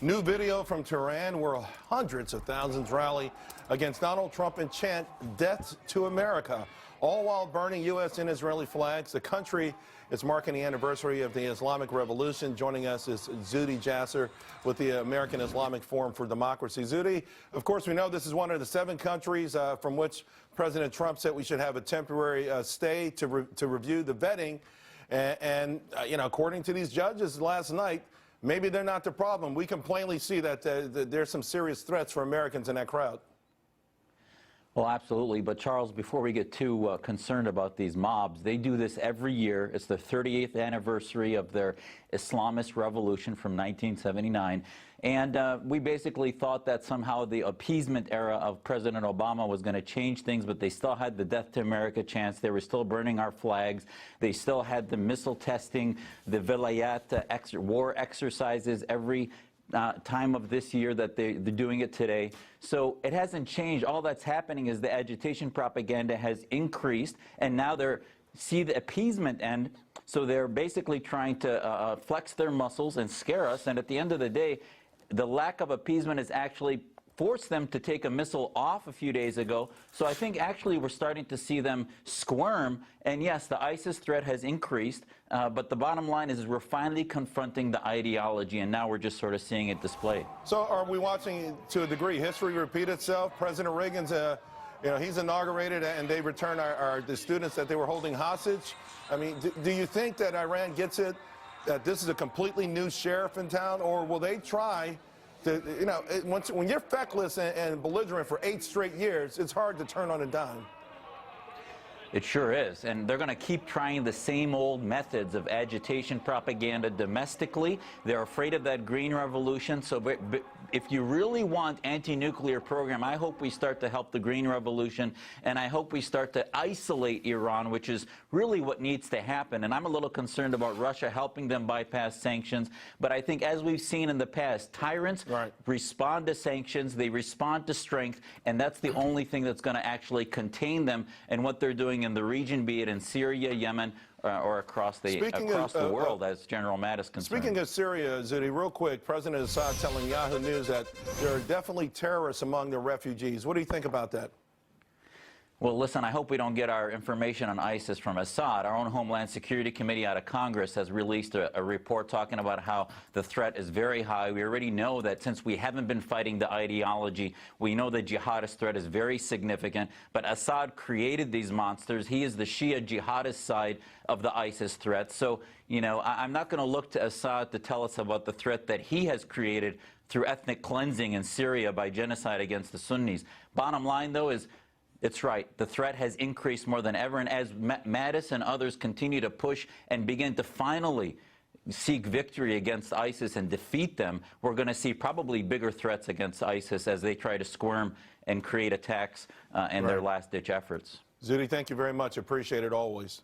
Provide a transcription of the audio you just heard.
New video from Tehran where hundreds of thousands rally against Donald Trump and chant "Death to America," all while burning U.S. and Israeli flags. The country is marking the anniversary of the Islamic Revolution. Joining us is Zuhdi Jasser with the American Islamic Forum for Democracy. Zuhdi, of course, we know this is one of the 7 countries from which President Trump said we should have a temporary stay to review the vetting. And you know, according to these judges last night, maybe they're not the problem. We can plainly see that there's some serious threats for Americans in that crowd. Well, absolutely. But, Charles, before we get too concerned about these mobs, they do this every year. It's the 38th anniversary of their Islamist revolution from 1979. And we basically thought that somehow the appeasement era of President Obama was going to change things, but they still had the Death to America chants. They were still burning our flags. They still had the missile testing, the vilayat war exercises every time of this year that they're doing it today. So it hasn't changed. All that's happening is the agitation propaganda has increased, and now they're see the appeasement end. So they're basically trying to flex their muscles and scare us. And at the end of the day, the lack of appeasement has actually forced them to take a missile off a few days ago. So I think actually we're starting to see them squirm. And yes, the ISIS threat has increased, but the bottom line is we're finally confronting the ideology, and now we're just sort of seeing it displayed. So are we watching, to a degree, history repeat itself? President Reagan's, you know, he's inaugurated and they returned the students that they were holding hostage. I mean, do you think that Iran gets it, that this is a completely new sheriff in town, or will they try to, you know, when you're feckless and belligerent for 8 straight years, it's hard to turn on a dime. It sure is, and they're going to keep trying the same old methods of agitation propaganda domestically. They're afraid of that green revolution. So if you really want anti-nuclear program, I hope we start to help the green revolution, and I hope we start to isolate Iran, which is really what needs to happen. And I'm a little concerned about Russia helping them bypass sanctions, but I think as we've seen in the past, tyrants respond to sanctions, they respond to strength, and that's the only thing that's going to actually contain them and what they're doing in the region, be it in Syria, Yemen, or across the world, as General Mattis concerned. Speaking of Syria, Zuhdi, real quick, President Assad telling Yahoo News that there are definitely terrorists among the refugees. What do you think about that? Well, listen, I hope we don't get our information on ISIS from Assad. Our own Homeland Security Committee out of Congress has released a report talking about how the threat is very high. We already know that since we haven't been fighting the ideology, we know the jihadist threat is very significant. But Assad created these monsters. He is the Shia jihadist side of the ISIS threat. So, you know, I'm not going to look to Assad to tell us about the threat that he has created through ethnic cleansing in Syria by genocide against the Sunnis. Bottom line, though, is it's right. The threat has increased more than ever, and as Mattis and others continue to push and begin to finally seek victory against ISIS and defeat them, we're going to see probably bigger threats against ISIS as they try to squirm and create attacks in their last-ditch efforts. Zuhdi, thank you very much. Appreciate it always.